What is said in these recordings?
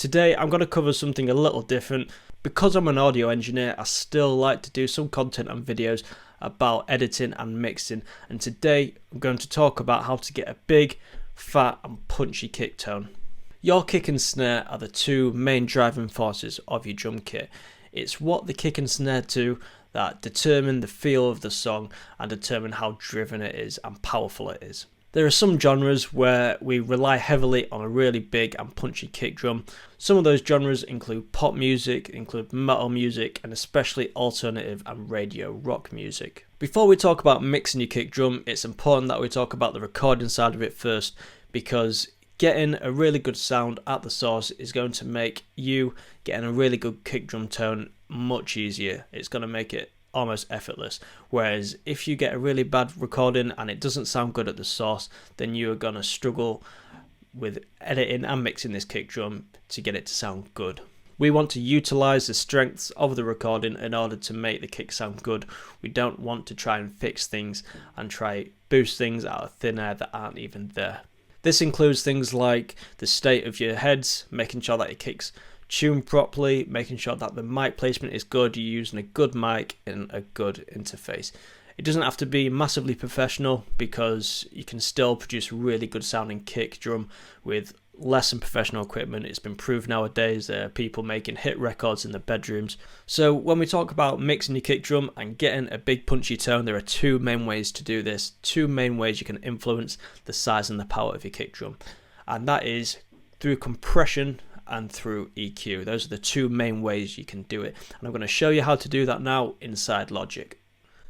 Today I'm going to cover something a little different. Because I'm an audio engineer, I still like to do some content and videos about editing and mixing, and today I'm going to talk about how to get a big, fat and punchy kick tone. Your kick and snare are the two main driving forces of your drum kit. It's what the kick and snare do that determine the feel of the song and determine how driven it is and powerful it is. There are some genres where we rely heavily on a really big and punchy kick drum. Some of those genres include pop music, include metal music, and especially alternative and radio rock music. Before we talk about mixing your kick drum, it's important that we talk about the recording side of it first, because getting a really good sound at the source is going to make you getting a really good kick drum tone much easier. It's going to make it almost effortless. Whereas if you get a really bad recording and it doesn't sound good at the source, then you are going to struggle with editing and mixing this kick drum to get it to sound good. We want to utilize the strengths of the recording in order to make the kick sound good. We don't want to try and fix things and try boost things out of thin air that aren't even there. This includes things like the state of your heads, making sure that it kicks tuned properly, making sure that the mic placement is good, you're using a good mic and a good interface. It doesn't have to be massively professional, because you can still produce a really good sounding kick drum with less than professional equipment. It's been proved nowadays. There are people making hit records in their bedrooms. So when we talk about mixing your kick drum and getting a big punchy tone, there are two main ways to do this, two main ways you can influence the size and the power of your kick drum, and that is through compression and through EQ. Those are the two main ways you can do it, and I'm going to show you how to do that now inside Logic.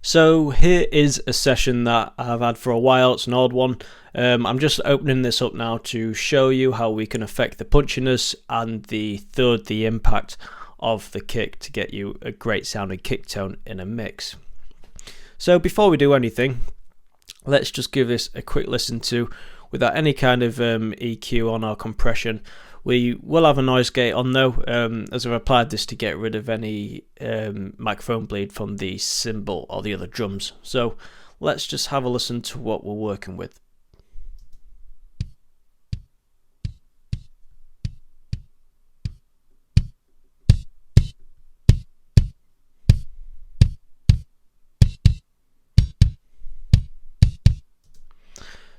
So here is a session that I've had for a while. It's an old one. I'm just opening this up now to show you how we can affect the punchiness and the impact of the kick to get you a great sounding kick tone in a mix. So before we do anything, let's just give this a quick listen to without any kind of EQ on our compression. We will have a noise gate on though, as I've applied this to get rid of any microphone bleed from the cymbal or the other drums. So let's just have a listen to what we're working with.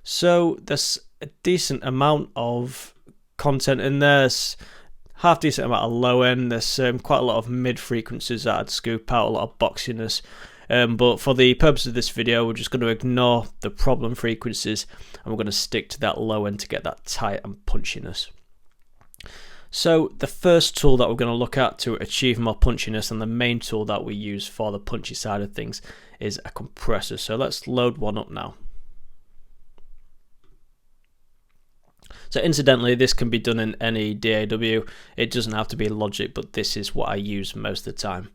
So there's a decent amount of content in there. There's half decent amount of low end. There's quite a lot of mid frequencies that I'd scoop out, a lot of boxiness. But for the purpose of this video, we're just going to ignore the problem frequencies and we're going to stick to that low end to get that tight and punchiness. So the first tool that we're going to look at to achieve more punchiness, and the main tool that we use for the punchy side of things, is a compressor. So let's load one up now. So incidentally, this can be done in any DAW. It doesn't have to be Logic, but this is what I use most of the time.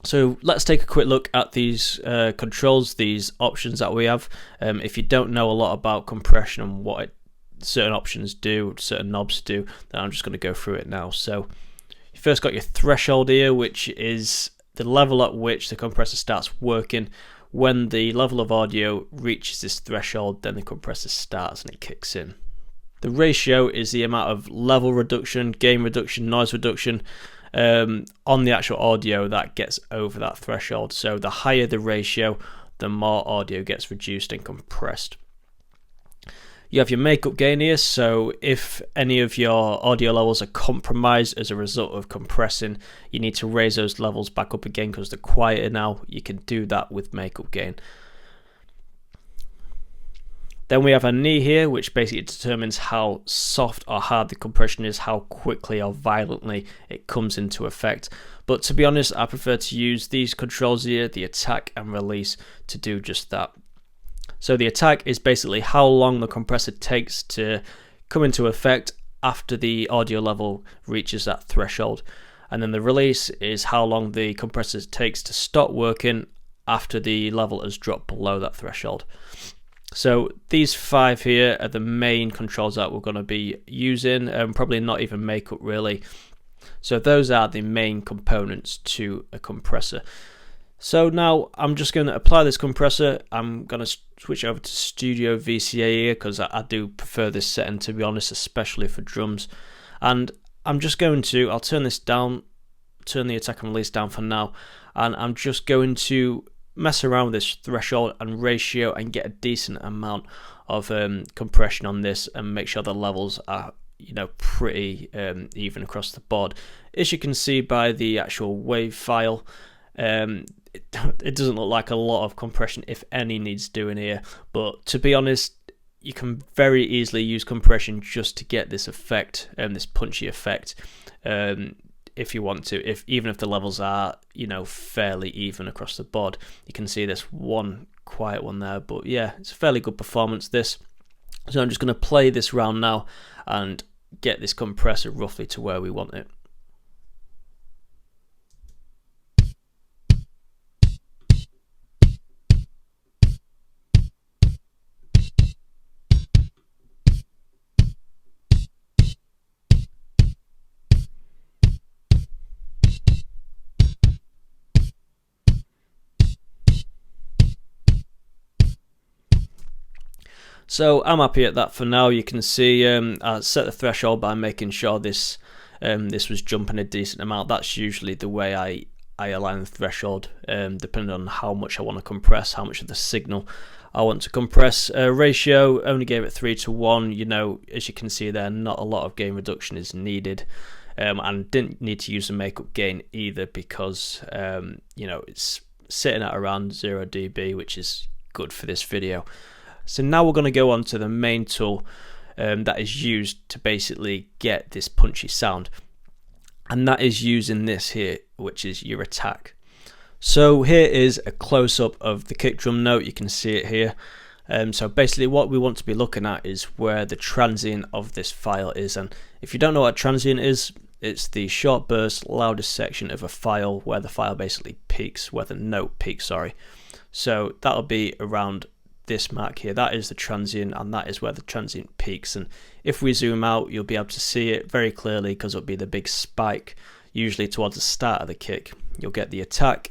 So let's take a quick look at these controls, these options that we have. If you don't know a lot about compression and what certain options do, certain knobs do, then I'm just going to go through it now. So you first got your threshold here, which is the level at which the compressor starts working. When the level of audio reaches this threshold, then the compressor starts and it kicks in. The ratio is the amount of level reduction, gain reduction, noise reduction on the actual audio that gets over that threshold. So the higher the ratio, the more audio gets reduced and compressed. You have your makeup gain here, so if any of your audio levels are compromised as a result of compressing, you need to raise those levels back up again because they're quieter now. You can do that with makeup gain. Then we have a knee here, which basically determines how soft or hard the compression is, how quickly or violently it comes into effect. But to be honest, I prefer to use these controls here, the attack and release, to do just that. So the attack is basically how long the compressor takes to come into effect after the audio level reaches that threshold. And then the release is how long the compressor takes to stop working after the level has dropped below that threshold. So these five here are the main controls that we're going to be using, probably not even makeup really. So those are the main components to a compressor. So now I'm just going to apply this compressor. I'm going to switch over to Studio VCA here because I do prefer this setting, to be honest, especially for drums. And I'll turn this down, turn the attack and release down for now, and I'm just going to mess around with this threshold and ratio and get a decent amount of compression on this and make sure the levels are, you know, pretty even across the board. As you can see by the actual wave file, it doesn't look like a lot of compression, if any, needs doing here, but to be honest, you can very easily use compression just to get this effect, this punchy effect, if you want to, even if the levels are, you know, fairly even across the board. You can see this one quiet one there, but yeah, it's a fairly good performance, this. So I'm just going to play this round now and get this compressor roughly to where we want it. So I'm happy at that for now. You can see I set the threshold by making sure this was jumping a decent amount. That's usually the way I align the threshold, depending on how much I want to compress, how much of the signal I want to compress. Ratio, only gave it 3:1. You know, as you can see there, not a lot of gain reduction is needed. And didn't need to use a makeup gain either, because you know, it's sitting at around 0 dB, which is good for this video. So now we're going to go on to the main tool that is used to basically get this punchy sound, and that is using this here, which is your attack. So here is a close-up of the kick drum note. You can see it here. So basically what we want to be looking at is where the transient of this file is, and if you don't know what a transient is, it's the short burst loudest section of a file where the file basically peaks, where the note peaks, sorry. So that'll be around this mark here. That is the transient, and that is where the transient peaks. And if we zoom out, you'll be able to see it very clearly, because it'll be the big spike usually towards the start of the kick. You'll get the attack,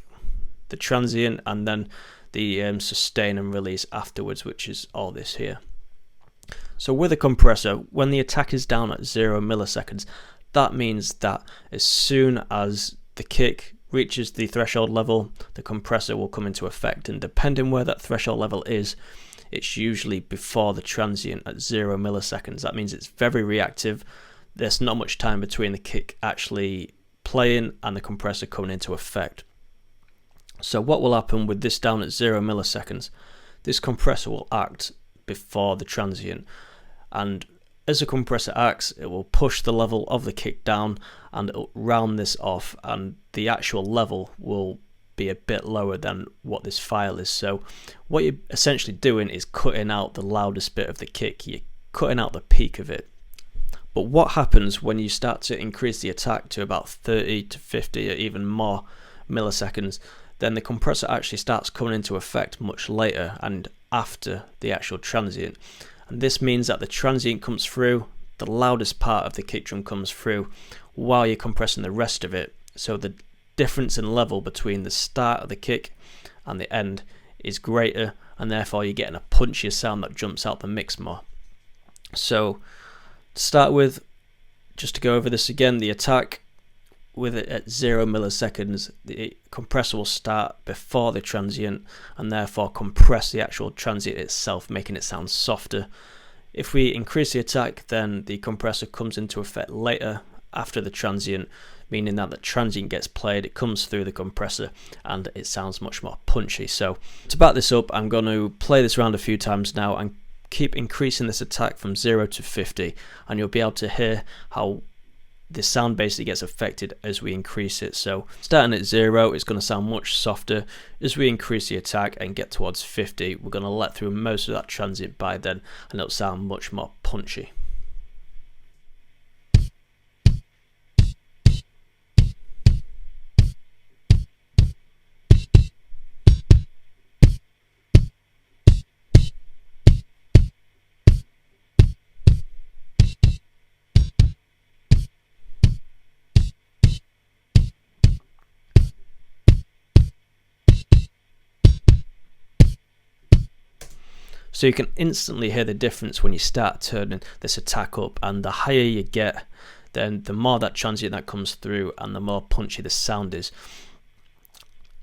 the transient, and then the sustain and release afterwards, which is all this here. So with a compressor, when the attack is down at 0 milliseconds, that means that as soon as the kick reaches the threshold level, the compressor will come into effect, and depending where that threshold level is, it's usually before the transient at 0 milliseconds. That means it's very reactive. There's not much time between the kick actually playing and the compressor coming into effect. So what will happen with this down at 0 milliseconds, this compressor will act before the transient, and as the compressor acts, it will push the level of the kick down and it'll round this off, and the actual level will be a bit lower than what this file is. So what you're essentially doing is cutting out the loudest bit of the kick. You're cutting out the peak of it. But what happens when you start to increase the attack to about 30 to 50 or even more milliseconds, then the compressor actually starts coming into effect much later and after the actual transient. And this means that the transient comes through, the loudest part of the kick drum comes through, while you're compressing the rest of it. So the difference in level between the start of the kick and the end is greater, and therefore you're getting a punchier sound that jumps out the mix more. So to start with, just to go over this again, the attack with it at 0 milliseconds, the compressor will start before the transient and therefore compress the actual transient itself, making it sound softer. If we increase the attack, then the compressor comes into effect later after the transient, meaning that the transient gets played, it comes through the compressor and it sounds much more punchy. So to back this up, I'm going to play this round a few times now and keep increasing this attack from 0 to 50, and you'll be able to hear how the sound basically gets affected as we increase it. So starting at 0, it's going to sound much softer. As we increase the attack and get towards 50, we're going to let through most of that transient by then, and it'll sound much more punchy. So you can instantly hear the difference when you start turning this attack up, and the higher you get, then the more that transient that comes through and the more punchy the sound is.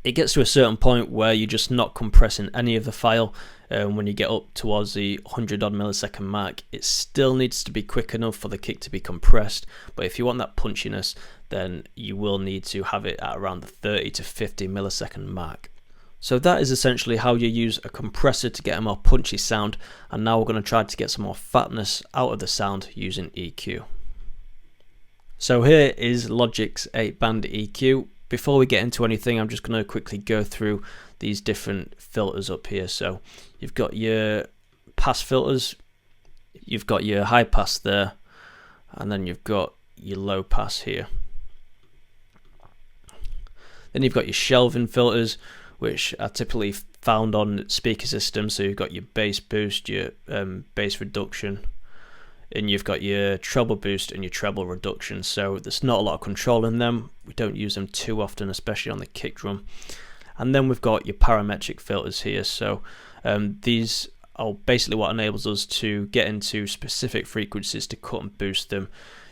It gets to a certain point where you're just not compressing any of the file. When you get up towards the 100 odd millisecond mark, it still needs to be quick enough for the kick to be compressed, but if you want that punchiness, then you will need to have it at around the 30 to 50 millisecond mark. So that is essentially how you use a compressor to get a more punchy sound, and now we're going to try to get some more fatness out of the sound using EQ. So here is Logic's 8-band EQ. Before we get into anything, I'm just going to quickly go through these different filters up here. So you've got your pass filters, you've got your high pass there, and then you've got your low pass here. Then you've got your shelving filters, which are typically found on speaker systems. So you've got your bass boost, your bass reduction, and you've got your treble boost and your treble reduction. So there's not a lot of control in them. We don't use them too often, especially on the kick drum. And then we've got your parametric filters here. So these are basically what enables us to get into specific frequencies to cut and boost them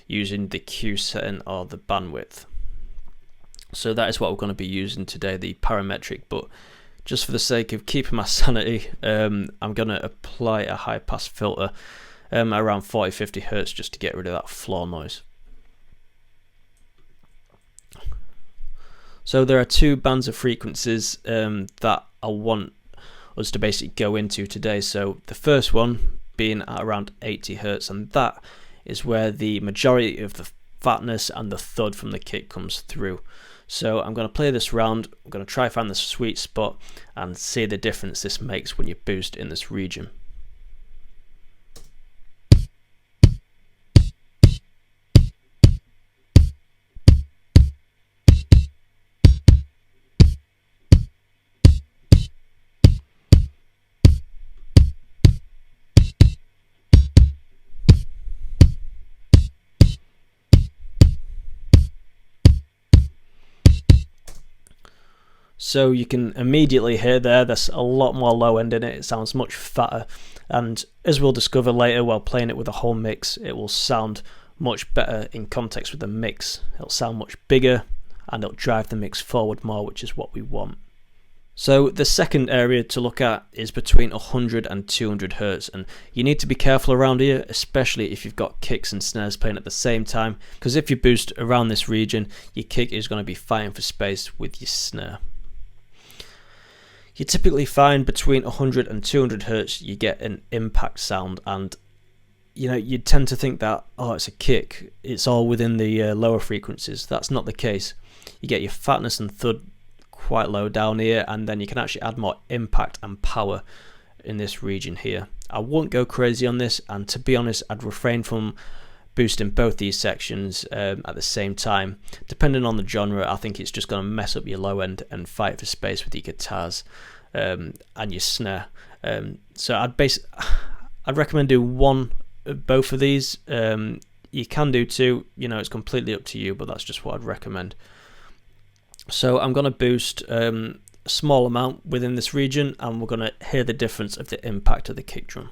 using the Q setting or the bandwidth. So that is what we're going to be using today, the parametric. But just for the sake of keeping my sanity, I'm going to apply a high pass filter around 40-50 Hertz just to get rid of that floor noise. So there are two bands of frequencies that I want us to basically go into today. So the first one being at around 80 Hertz, and that is where the majority of the fatness and the thud from the kick comes through. So I'm going to play this round. I'm going to try find the sweet spot and see the difference this makes when you boost in this region. So you can immediately hear there's a lot more low end in it. It sounds much fatter, and as we'll discover later while playing it with a whole mix, it will sound much better in context with the mix. It'll sound much bigger and it'll drive the mix forward more, which is what we want. So the second area to look at is between 100 and 200 Hertz, and you need to be careful around here, especially if you've got kicks and snares playing at the same time, because if you boost around this region, your kick is going to be fighting for space with your snare. You typically find between 100 and 200 Hertz you get an impact sound, and you tend to think that, oh, it's a kick, it's all within the lower frequencies. That's not the case. You get your fatness and thud quite low down here, and then you can actually add more impact and power in this region here. I won't go crazy on this, and to be honest, I'd refrain from boosting both these sections at the same time. Depending on the genre, I think it's just going to mess up your low end and fight for space with your guitars and your snare. So I'd recommend do both of these. You can do two, it's completely up to you, but that's just what I'd recommend. So I'm going to boost a small amount within this region, and we're going to hear the difference of the impact of the kick drum.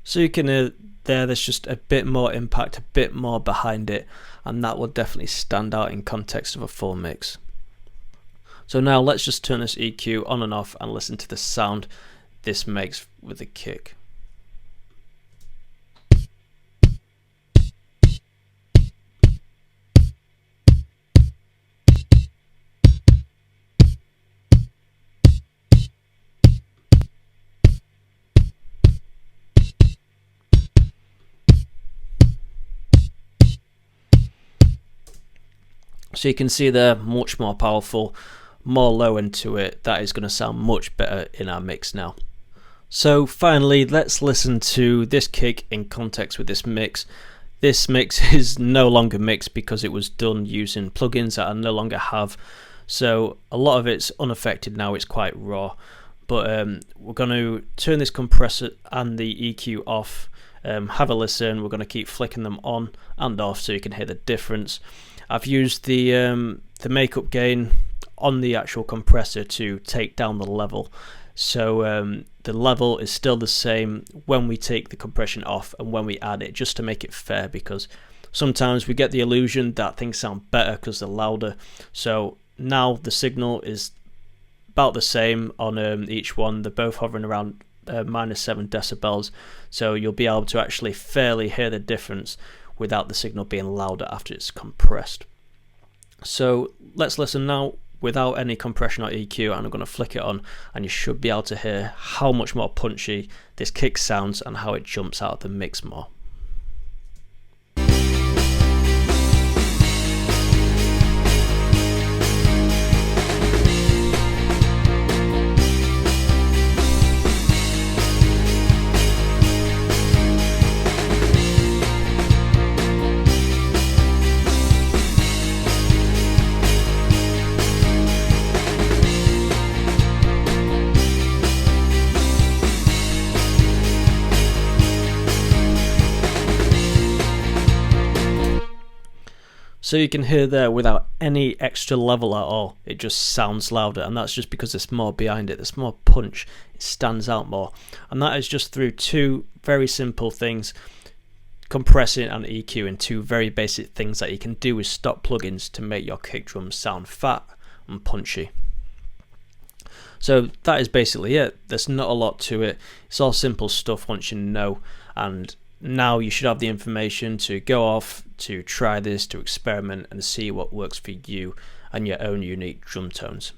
So you can hear there's just a bit more impact, a bit more behind it, and that will definitely stand out in context of a full mix. So now let's just turn this EQ on and off and listen to the sound this makes with the kick. So you can see they're much more powerful, more low end to it. That is going to sound much better in our mix now. So finally, let's listen to this kick in context with this mix. This mix is no longer mixed because it was done using plugins that I no longer have. So a lot of it's unaffected now, it's quite raw. But we're going to turn this compressor and the EQ off, have a listen. We're going to keep flicking them on and off so you can hear the difference. I've used the makeup gain on the actual compressor to take down the level. So the level is still the same when we take the compression off and when we add it, just to make it fair, because sometimes we get the illusion that things sound better because they're louder. So now the signal is about the same on each one. They're both hovering around -7 decibels, so you'll be able to actually fairly hear the difference without the signal being louder after it's compressed. So let's listen now without any compression or EQ, and I'm going to flick it on, and you should be able to hear how much more punchy this kick sounds and how it jumps out of the mix more. So you can hear there without any extra level at all, it just sounds louder, and that's just because there's more behind it, there's more punch, it stands out more. And that is just through two very simple things, compressing and EQing, two very basic things that you can do with stock plugins to make your kick drums sound fat and punchy. So that is basically it. There's not a lot to it, it's all simple stuff once you know, and now you should have the information to go off, to try this, to experiment and see what works for you and your own unique drum tones.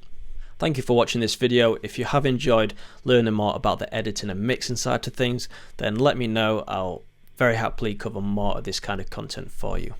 Thank you for watching this video. If you have enjoyed learning more about the editing and mixing side of things, then let me know. I'll very happily cover more of this kind of content for you.